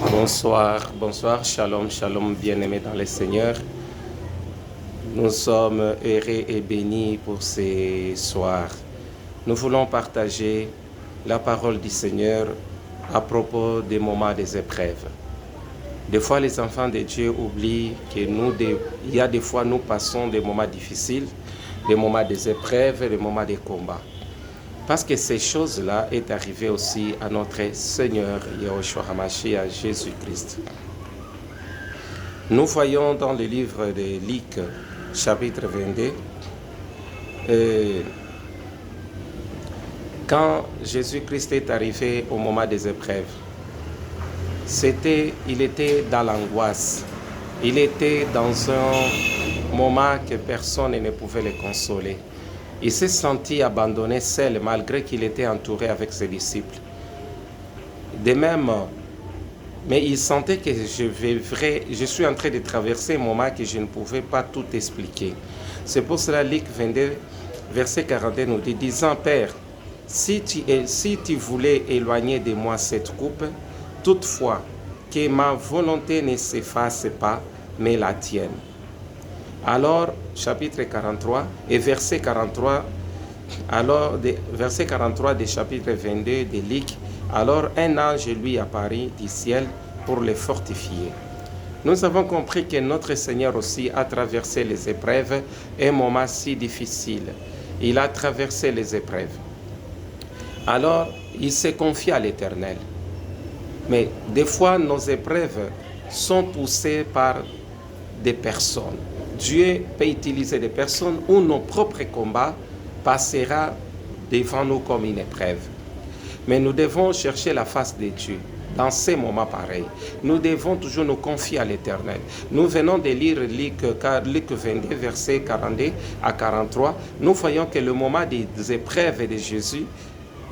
Bonsoir, bonsoir, shalom, shalom, bien-aimés dans le Seigneur. Nous sommes heureux et bénis pour ces soirs. Nous voulons partager la parole du Seigneur à propos des moments des épreuves. Des fois, les enfants de Dieu oublient qu'il y a des fois, nous passons des moments difficiles, des moments des épreuves, des moments des combats. Parce que ces choses-là est arrivé aussi à notre Seigneur Yahushua HaMashiach, Jésus-Christ. Nous voyons dans le livre de Luc, chapitre 22, quand Jésus-Christ est arrivé au moment des épreuves, il était dans l'angoisse. Il était dans un moment que personne ne pouvait le consoler. Il s'est senti abandonné seul malgré qu'il était entouré avec ses disciples. De même, mais il sentait que je suis en train de traverser un moment que je ne pouvais pas tout expliquer. C'est pour cela Luc 22, verset 42 nous dit, disant, Père, si tu voulais éloigner de moi cette coupe, toutefois que ma volonté ne s'efface pas, mais la tienne. Alors, chapitre 43 et verset 43, verset 43 du chapitre 22 de Luc, alors un ange lui apparut du ciel pour le fortifier. Nous avons compris que notre Seigneur aussi a traversé les épreuves, un moment si difficile. Il a traversé les épreuves. Alors, il s'est confié à l'Éternel. Mais des fois, nos épreuves sont poussées par des personnes. Dieu peut utiliser des personnes où nos propres combats passera devant nous comme une épreuve. Mais nous devons chercher la face de Dieu dans ces moments pareils. Nous devons toujours nous confier à l'Éternel. Nous venons de lire Luc 22, versets 42 à 43. Nous voyons que le moment des épreuves de Jésus,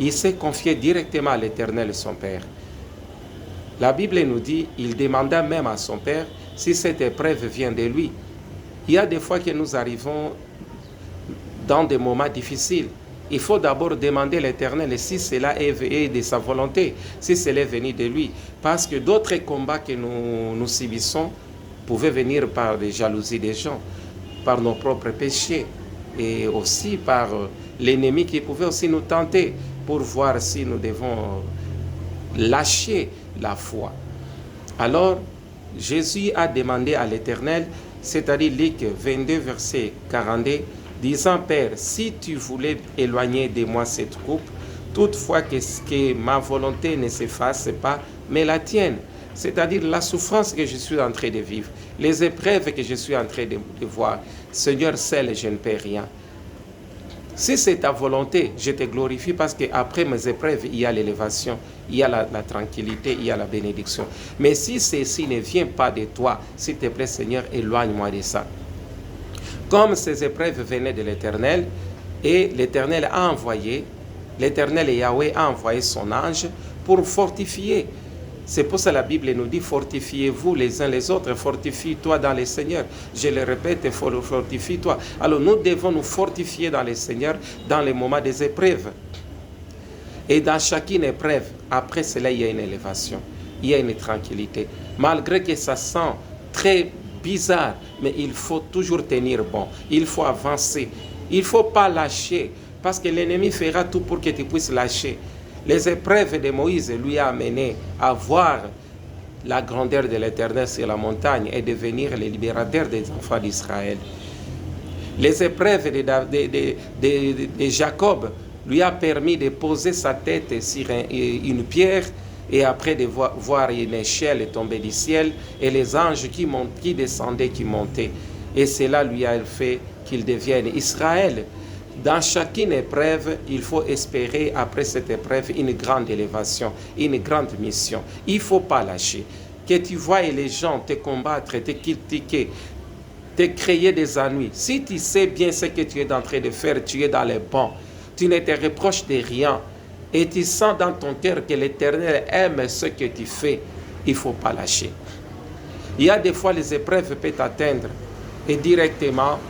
il s'est confié directement à l'Éternel, son Père. La Bible nous dit, il demanda même à son Père si cette épreuve vient de lui. Il y a des fois que nous arrivons dans des moments difficiles. Il faut d'abord demander à l'Éternel si cela est de sa volonté, si cela est venu de lui. Parce que d'autres combats que nous subissons pouvaient venir par des jalousies des gens, par nos propres péchés et aussi par l'ennemi qui pouvait aussi nous tenter pour voir si nous devons lâcher la foi. Alors, Jésus a demandé à l'Éternel, c'est-à-dire Luc 22, verset 42, disant, Père, si tu voulais éloigner de moi cette coupe, toutefois que ma volonté ne s'efface pas, mais la tienne, c'est-à-dire la souffrance que je suis en train de vivre, les épreuves que je suis en train de voir, Seigneur, seul, je ne peux rien. Si c'est ta volonté, je te glorifie parce qu'après mes épreuves, il y a l'élévation, il y a la tranquillité, il y a la bénédiction. Mais si ceci ne vient pas de toi, s'il te plaît, Seigneur, éloigne-moi de ça. Comme ces épreuves venaient de l'Éternel, et l'Éternel et Yahweh a envoyé son ange pour fortifier. C'est pour ça que la Bible nous dit, fortifiez-vous les uns les autres, fortifie-toi dans le Seigneur. Je le répète, fortifie-toi. Alors nous devons nous fortifier dans le Seigneur dans les moments des épreuves. Et dans chacune épreuve, après cela, il y a une élévation, il y a une tranquillité. Malgré que ça sent très bizarre, mais il faut toujours tenir bon, il faut avancer, il ne faut pas lâcher, parce que l'ennemi fera tout pour que tu puisses lâcher. Les épreuves de Moïse lui a amené à voir la grandeur de l'Éternel sur la montagne et devenir le libérateur des enfants d'Israël. Les épreuves de Jacob lui a permis de poser sa tête sur une pierre et après de voir une échelle tomber du ciel et les anges qui descendaient, qui montaient. Et cela lui a fait qu'il devienne Israël. Dans chacune épreuve, il faut espérer après cette épreuve une grande élévation, une grande mission. Il ne faut pas lâcher. Que tu vois les gens te combattre, te critiquer, te créer des ennuis. Si tu sais bien ce que tu es en train de faire, tu es dans les bons. Tu ne te reproches de rien. Et tu sens dans ton cœur que l'Éternel aime ce que tu fais. Il ne faut pas lâcher. Il y a des fois les épreuves peuvent t'atteindre. Et directement,